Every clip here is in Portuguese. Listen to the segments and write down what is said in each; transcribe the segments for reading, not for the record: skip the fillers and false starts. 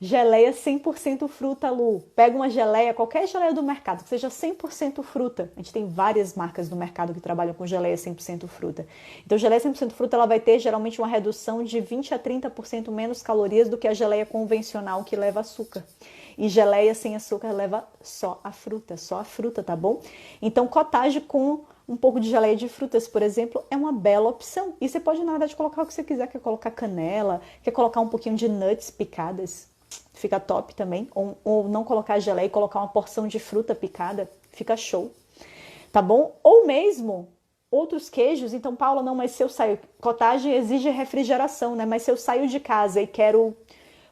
Geleia 100% fruta, Lu. Pega uma geleia, qualquer geleia do mercado, que seja 100% fruta. A gente tem várias marcas no mercado que trabalham com geleia 100% fruta. Então, geleia 100% fruta, ela vai ter geralmente uma redução de 20 a 30% menos calorias do que a geleia convencional que leva açúcar. E geleia sem açúcar leva só a fruta, tá bom? Então, cottage com um pouco de geleia de frutas, por exemplo, é uma bela opção. E você pode, na verdade, colocar o que você quiser. Quer colocar canela, quer colocar um pouquinho de nuts picadas, fica top também. Ou não colocar geleia e colocar uma porção de fruta picada, fica show. Tá bom? Ou mesmo outros queijos. Então, Paula, não, mas se eu saio... Cottage exige refrigeração, né? Mas se eu saio de casa e quero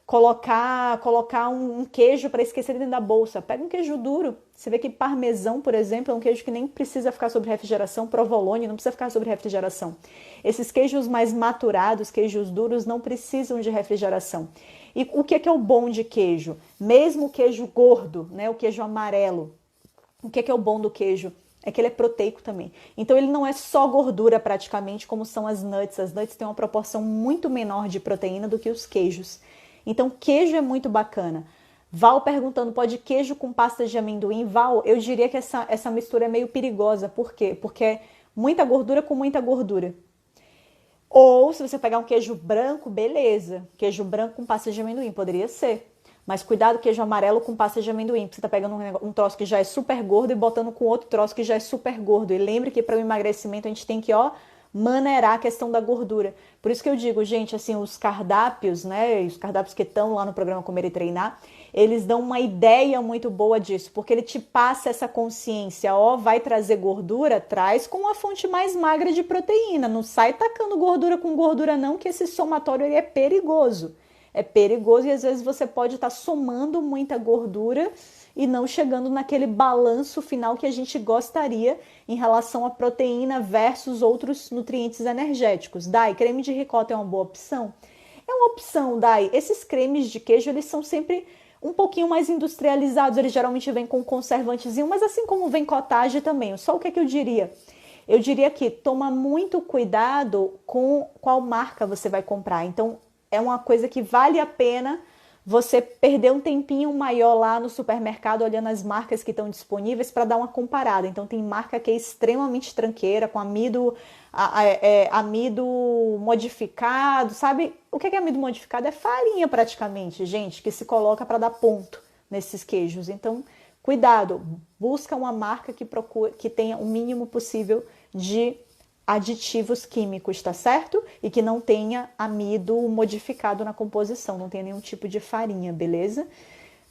colocar um queijo para esquecer dentro da bolsa. Pega um queijo duro. Você vê que parmesão, por exemplo, é um queijo que nem precisa ficar sobre refrigeração. Provolone não precisa ficar sobre refrigeração. Esses queijos mais maturados, queijos duros, não precisam de refrigeração. E o que é o bom de queijo? Mesmo o queijo gordo, né, o queijo amarelo, o que é o bom do queijo? É que ele é proteico também. Então ele não é só gordura praticamente, como são as nuts. As nuts têm uma proporção muito menor de proteína do que os queijos. Então, queijo é muito bacana. Val perguntando, pode queijo com pasta de amendoim? Val, eu diria que essa mistura é meio perigosa. Por quê? Porque é muita gordura com muita gordura. Ou, se você pegar um queijo branco, beleza. Queijo branco com pasta de amendoim, poderia ser. Mas cuidado, queijo amarelo com pasta de amendoim, porque você tá pegando um troço que já é super gordo e botando com outro troço que já é super gordo. E lembre que para o emagrecimento a gente tem que, maneirar a questão da gordura. Por isso que eu digo, gente, assim, os cardápios, né, os cardápios que estão lá no programa Comer e Treinar, eles dão uma ideia muito boa disso, porque ele te passa essa consciência, vai trazer gordura, traz com uma fonte mais magra de proteína, não sai tacando gordura com gordura não, que esse somatório ele é perigoso. É perigoso e às vezes você pode estar somando muita gordura e não chegando naquele balanço final que a gente gostaria em relação à proteína versus outros nutrientes energéticos. Dai, creme de ricota é uma boa opção? É uma opção, Dai. Esses cremes de queijo, eles são sempre um pouquinho mais industrializados, eles geralmente vêm com conservantezinho, mas assim como vem cottage também. Só o que é que eu diria? Eu diria que toma muito cuidado com qual marca você vai comprar. Então, é uma coisa que vale a pena você perder um tempinho maior lá no supermercado olhando as marcas que estão disponíveis para dar uma comparada. Então tem marca que é extremamente tranqueira, com amido, amido modificado, sabe? O que é amido modificado? É farinha praticamente, gente, que se coloca para dar ponto nesses queijos. Então, cuidado, busca uma marca que tenha o mínimo possível de aditivos químicos, tá certo? E que não tenha amido modificado na composição, não tenha nenhum tipo de farinha, beleza?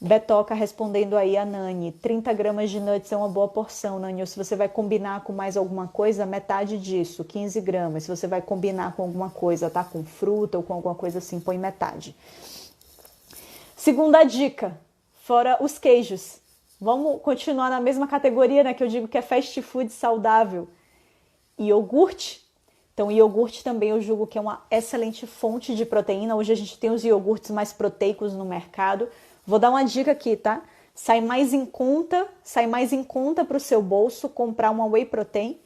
Betoca respondendo aí a Nani, 30 gramas de nuts é uma boa porção, Nani, ou se você vai combinar com mais alguma coisa, metade disso, 15 gramas. Se você vai combinar com alguma coisa, tá? Com fruta ou com alguma coisa assim, põe metade. Segunda dica, fora os queijos. Vamos continuar na mesma categoria, né? Que eu digo que é fast food saudável. Iogurte. Então, iogurte também eu julgo que é uma excelente fonte de proteína. Hoje a gente tem os iogurtes mais proteicos no mercado. Vou dar uma dica aqui, tá? Sai mais em conta para o seu bolso comprar uma whey protein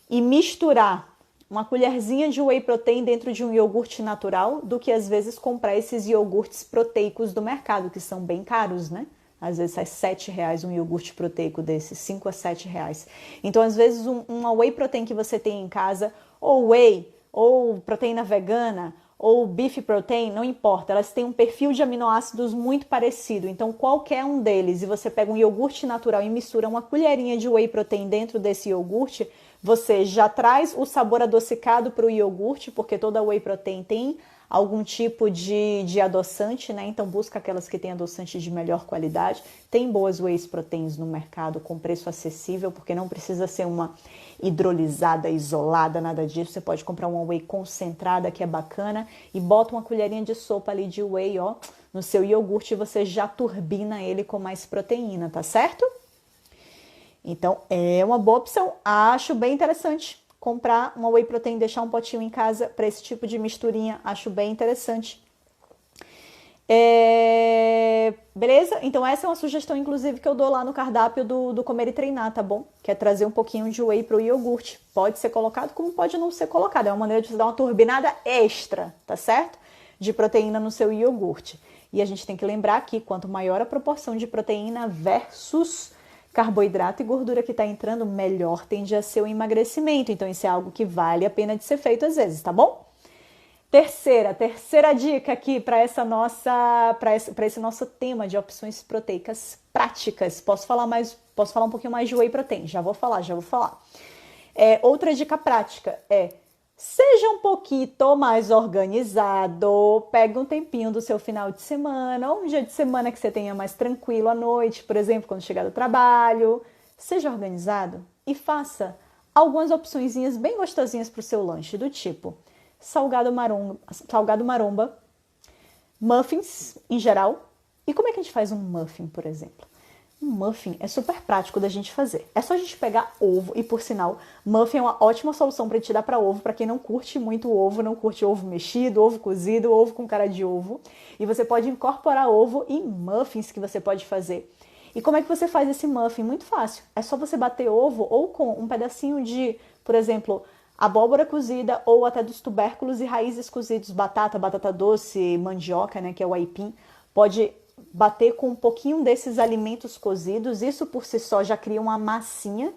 e misturar uma colherzinha de whey protein dentro de um iogurte natural do que às vezes comprar esses iogurtes proteicos do mercado, que são bem caros, né? Às vezes sai R$7 um iogurte proteico desses, 5 a 7 reais. Então, às vezes, uma whey protein que você tem em casa, ou whey, ou proteína vegana, ou beef protein, não importa. Elas têm um perfil de aminoácidos muito parecido. Então, qualquer um deles, e você pega um iogurte natural e mistura uma colherinha de whey protein dentro desse iogurte, você já traz o sabor adocicado para o iogurte, porque toda whey protein tem algum tipo de adoçante, né? Então busca aquelas que têm adoçante de melhor qualidade. Tem boas whey proteins no mercado com preço acessível, porque não precisa ser uma hidrolisada, isolada, nada disso. Você pode comprar uma whey concentrada que é bacana e bota uma colherinha de sopa ali de whey, no seu iogurte e você já turbina ele com mais proteína, tá certo? Então é uma boa opção. Acho bem interessante comprar uma whey protein, deixar um potinho em casa para esse tipo de misturinha, acho bem interessante. Beleza? Então essa é uma sugestão, inclusive, que eu dou lá no cardápio do Comer e Treinar, tá bom? Que é trazer um pouquinho de whey pro iogurte. Pode ser colocado, como pode não ser colocado. É uma maneira de você dar uma turbinada extra, tá certo? De proteína no seu iogurte. E a gente tem que lembrar que quanto maior a proporção de proteína versus carboidrato e gordura que está entrando, melhor tende a ser o emagrecimento. Então, isso é algo que vale a pena de ser feito às vezes, tá bom? Terceira dica aqui para esse nosso tema de opções proteicas práticas. Posso falar um pouquinho mais de whey protein? Já vou falar. Outra dica prática é: seja um pouquinho mais organizado, pega um tempinho do seu final de semana, ou um dia de semana que você tenha mais tranquilo à noite, por exemplo, quando chegar do trabalho. Seja organizado e faça algumas opçõezinhas bem gostosinhas para o seu lanche, do tipo salgado maromba, muffins em geral. E como é que a gente faz um muffin, por exemplo? Um muffin é super prático da gente fazer. É só a gente pegar ovo, e por sinal, muffin é uma ótima solução para te dar para ovo, para quem não curte muito ovo, não curte ovo mexido, ovo cozido, ovo com cara de ovo. E você pode incorporar ovo em muffins que você pode fazer. E como é que você faz esse muffin? Muito fácil. É só você bater ovo ou com um pedacinho de, por exemplo, abóbora cozida ou até dos tubérculos e raízes cozidos, batata doce, mandioca, né, que é o aipim. Pode bater com um pouquinho desses alimentos cozidos, isso por si só já cria uma massinha.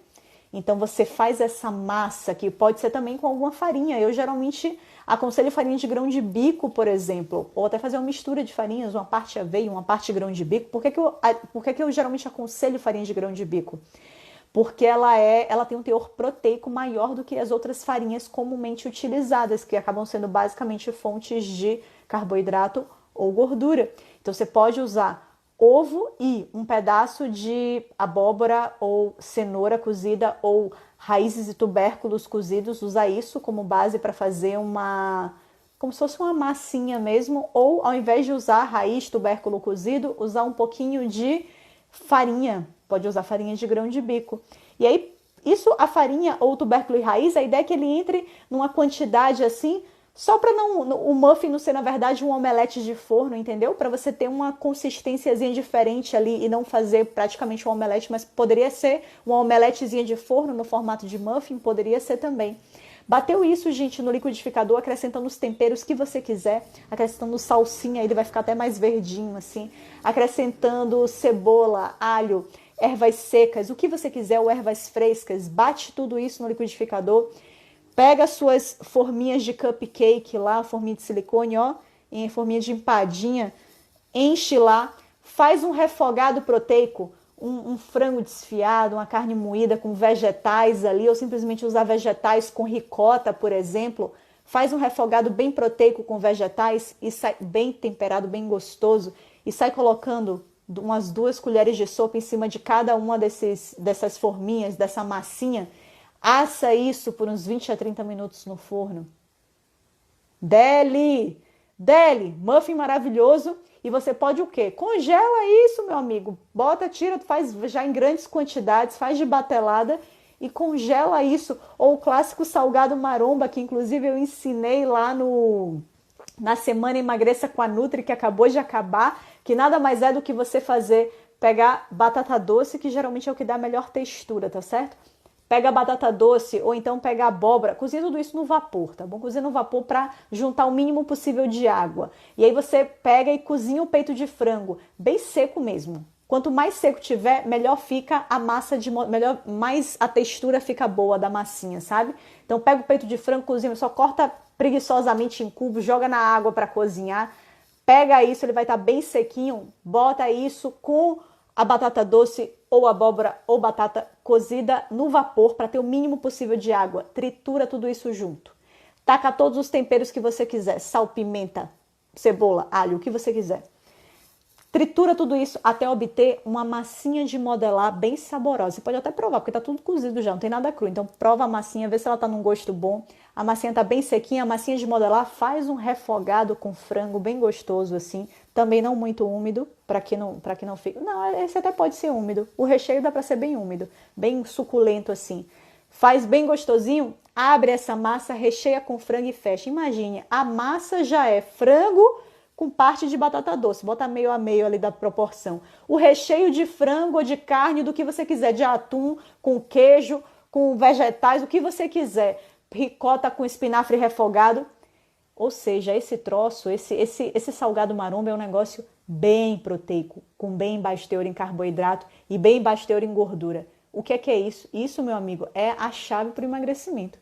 Então você faz essa massa, que pode ser também com alguma farinha. Eu geralmente aconselho farinha de grão de bico, por exemplo, ou até fazer uma mistura de farinhas, uma parte aveia, uma parte grão de bico. Por que eu geralmente aconselho farinha de grão de bico? Porque ela tem um teor proteico maior do que as outras farinhas comumente utilizadas, que acabam sendo basicamente fontes de carboidrato ou gordura. Então você pode usar ovo e um pedaço de abóbora ou cenoura cozida ou raízes e tubérculos cozidos, usar isso como base para fazer como se fosse uma massinha mesmo, ou ao invés de usar raiz, tubérculo cozido, usar um pouquinho de farinha. Pode usar farinha de grão de bico. E aí, a farinha ou tubérculo e raiz, a ideia é que ele entre numa quantidade assim, só para o muffin não ser, na verdade, um omelete de forno, entendeu? Para você ter uma consistênciazinha diferente ali e não fazer praticamente um omelete, mas poderia ser uma omeletezinha de forno no formato de muffin, poderia ser também. Bateu isso, gente, no liquidificador, acrescentando os temperos que você quiser, acrescentando salsinha, ele vai ficar até mais verdinho assim, acrescentando cebola, alho, ervas secas, o que você quiser, ou ervas frescas, bate tudo isso no liquidificador, pega as suas forminhas de cupcake lá, forminha de silicone, ó, em forminha de empadinha, enche lá, faz um refogado proteico, um frango desfiado, uma carne moída com vegetais ali, ou simplesmente usar vegetais com ricota, por exemplo, faz um refogado bem proteico com vegetais e sai bem temperado, bem gostoso, e sai colocando umas 2 colheres de sopa em cima de cada uma dessas forminhas, dessa massinha. Assa isso por uns 20 a 30 minutos no forno. Deli, muffin maravilhoso. E você pode o quê? Congela isso, meu amigo. Bota, tira, faz já em grandes quantidades, faz de batelada e congela isso. Ou o clássico salgado maromba, que inclusive eu ensinei lá na semana Emagreça com a Nutri, que acabou de acabar, que nada mais é do que você pegar batata doce, que geralmente é o que dá a melhor textura, tá certo? Pega a batata doce ou então pega a abóbora, cozinha tudo isso no vapor, tá bom? Cozinha no vapor para juntar o mínimo possível de água. E aí você pega e cozinha o peito de frango, bem seco mesmo. Quanto mais seco tiver, melhor fica a massa, mais a textura fica boa da massinha, sabe? Então pega o peito de frango, cozinha, só corta preguiçosamente em cubos, joga na água para cozinhar. Pega isso, ele vai estar bem sequinho, bota isso com a batata doce ou abóbora ou batata cozida no vapor para ter o mínimo possível de água. Tritura tudo isso junto. Taca todos os temperos que você quiser, sal, pimenta, cebola, alho, o que você quiser. Tritura tudo isso até obter uma massinha de modelar bem saborosa. Você pode até provar, porque tá tudo cozido já, não tem nada cru. Então prova a massinha, vê se ela tá num gosto bom. A massinha tá bem sequinha, a massinha de modelar, faz um refogado com frango bem gostoso assim. Também não muito úmido, para que não fique... Não, esse até pode ser úmido. O recheio dá para ser bem úmido, bem suculento assim. Faz bem gostosinho, abre essa massa, recheia com frango e fecha. Imagine, a massa já é frango com parte de batata doce, bota meio a meio ali da proporção. O recheio de frango ou de carne, do que você quiser, de atum, com queijo, com vegetais, o que você quiser. Ricota com espinafre refogado. Ou seja, esse troço, esse salgado maromba é um negócio bem proteico, com bem baixo teor em carboidrato e bem baixo teor em gordura. O que é isso? Isso, meu amigo, é a chave para o emagrecimento.